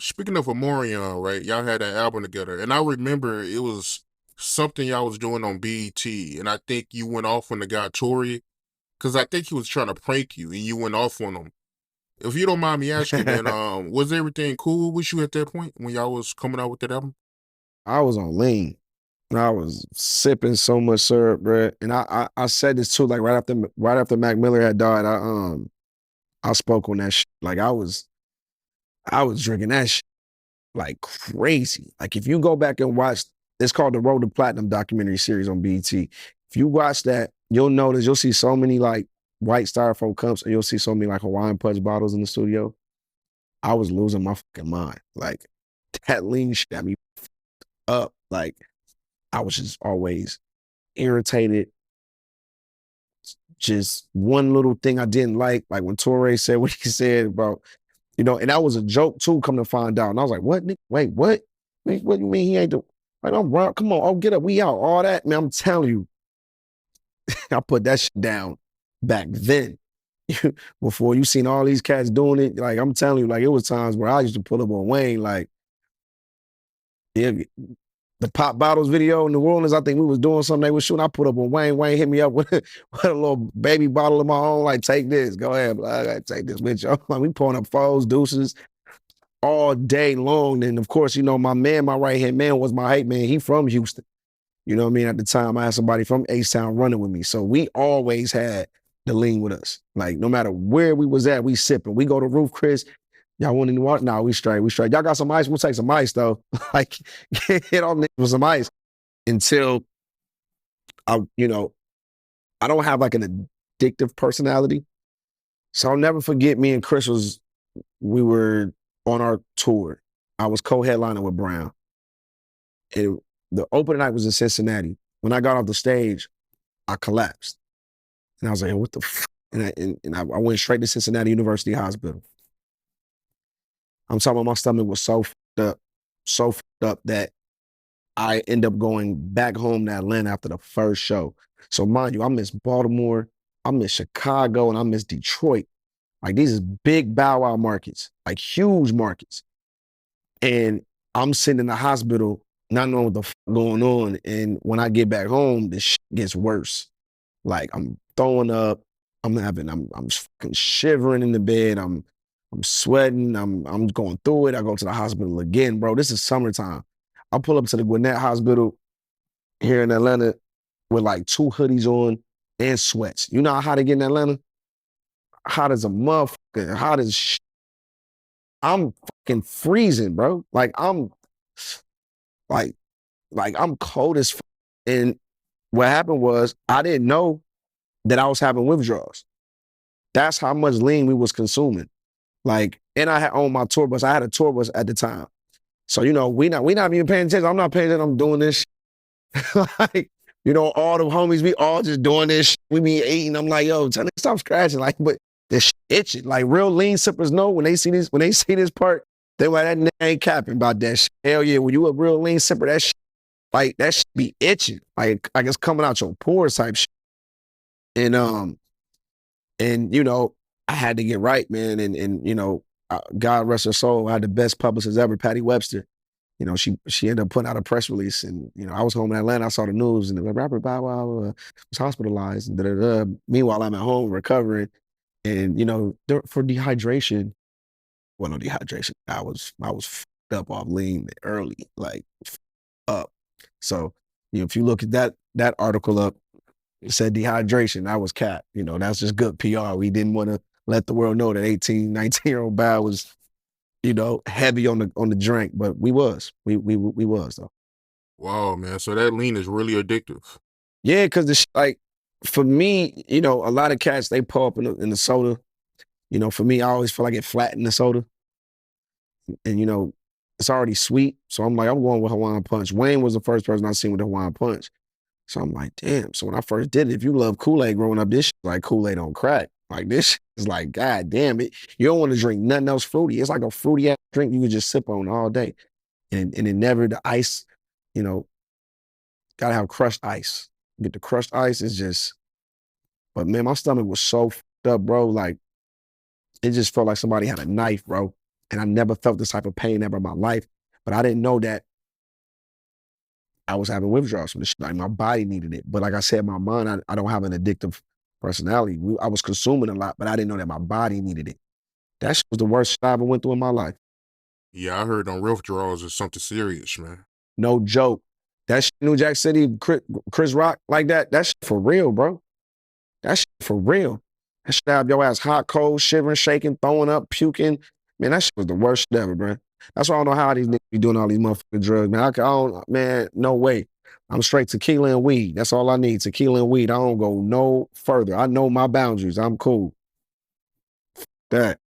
Speaking of Omarion, right? Y'all had that album together, and I remember it was something y'all was doing on BET, and I think you went off on the guy Tory, because I think he was trying to prank you, and you went off on him. If you don't mind me asking, man, was everything cool with you at that point when y'all was coming out with that album? I was on lean. I was sipping so much syrup, bro. And I said this too, like right after Mac Miller had died, I spoke on that shit. Like I was drinking that shit like crazy. Like if you go back and watch, it's called the Road to Platinum documentary series on BET. If you watch that, you'll see so many like white styrofoam cups and you'll see so many like Hawaiian Punch bottles in the studio. I was losing my fucking mind. Like that lean shit got me up. Like I was just always irritated. Just one little thing I didn't like when Torre said what he said about, and that was a joke too, come to find out. And I was like, what? Wait, what? Wait, what do you mean he ain't the, like, I'm wrong. Come on, oh, get up, we out. All that, man, I'm telling you, I put that shit down back then. Before you seen all these cats doing it, like I'm telling you, like it was times where I used to pull up on Wayne, like, yeah, the pop bottles video in New Orleans, I think we was doing something they was shooting. I put up on Wayne. Wayne hit me up with, with a little baby bottle of my own. Like, take this. Go ahead. I gotta take this with you. Like, we pulling up foes, deuces all day long. And of course, my man, my right hand man was my hype man. He from Houston. You know what I mean? At the time, I had somebody from H-Town running with me. So we always had the lean with us. Like, no matter where we was at, we sipping. We go to Roof Chris. Y'all want any water? Nah, we straight. We straight. Y'all got some ice? We'll take some ice, though. Like, hit on niggas with some ice until I don't have like an addictive personality. So I'll never forget me and Chris we were on our tour. I was co-headlining with Brown. And the opening night was in Cincinnati. When I got off the stage, I collapsed. And I was like, what the f-? And I went straight to Cincinnati University Hospital. I'm talking about my stomach was so fucked up that I end up going back home to Atlanta after the first show. So mind you, I miss Baltimore, I miss Chicago, and I miss Detroit. Like these is big Bow Wow markets, like huge markets. And I'm sitting in the hospital not knowing what the fuck going on. And when I get back home, this shit gets worse. Like I'm throwing up, I'm fucking shivering in the bed, I'm sweating, I'm going through it. I go to the hospital again, bro. This is summertime. I pull up to the Gwinnett Hospital here in Atlanta with like 2 hoodies on and sweats. You know how hot it get in Atlanta? Hot as a motherfucker, hot as I'm fucking freezing, bro. Like, like I'm cold as fuck. And what happened was I didn't know that I was having withdrawals. That's how much lean we was consuming. Like, and I had on my tour bus. I had a tour bus at the time. So, we not even paying attention. I'm not paying attention. I'm doing this shit. Like, all the homies, we all just doing this shit. We be eating. I'm like, yo, tell me stop scratching. Like, but this shit itching. Like real lean sippers know when they see this part, they like that nigga ain't capping about that shit. Hell yeah, when you a real lean sipper, that shit, like that shit be itching. Like it's coming out your pores type shit. And I had to get right, man. God rest her soul. I had the best publicist ever, Patty Webster. She ended up putting out a press release, and I was home in Atlanta. I saw the news, and the rapper Bow Wow was hospitalized. And da-da-da. Meanwhile, I'm at home recovering, and for dehydration. Well, no dehydration. I was fucked up off lean early, like up. So if you look at that article up, it said dehydration. That was cap. That's just good PR. We didn't want to let the world know that 18, 19-year-old Bow was heavy on the drink, but we was though. Wow, man. So that lean is really addictive. Yeah, because like for me, a lot of cats they pull up in the soda. For me, I always feel like it flattened the soda, and it's already sweet. So I'm like, I'm going with Hawaiian Punch. Wayne was the first person I seen with the Hawaiian Punch. So I'm like, damn. So when I first did it, if you love Kool-Aid growing up, this shit like Kool-Aid on crack. Like this is like, God damn it. You don't want to drink nothing else fruity. It's like a fruity ass drink you could just sip on all day. And it never, the ice, gotta have crushed ice. Get the crushed ice is just, but man, my stomach was so fucked up, bro. Like, it just felt like somebody had a knife, bro. And I never felt this type of pain ever in my life. But I didn't know that I was having withdrawals from this shit. Like my body needed it. But like I said, my mind, I don't have an addictive personality. I was consuming a lot, but I didn't know that my body needed it. That shit was the worst shit I ever went through in my life. Yeah, I heard on withdrawals is something serious, man. No joke. That shit, New Jack City, Chris Rock, like that shit for real, bro. That shit for real. That shit have your ass hot, cold, shivering, shaking, throwing up, puking. Man, that shit was the worst shit ever, bro. That's why I don't know how these niggas be doing all these motherfucking drugs, man. I don't, man, no way. I'm straight tequila and weed. That's all I need, tequila and weed. I don't go no further. I know my boundaries. I'm cool. That.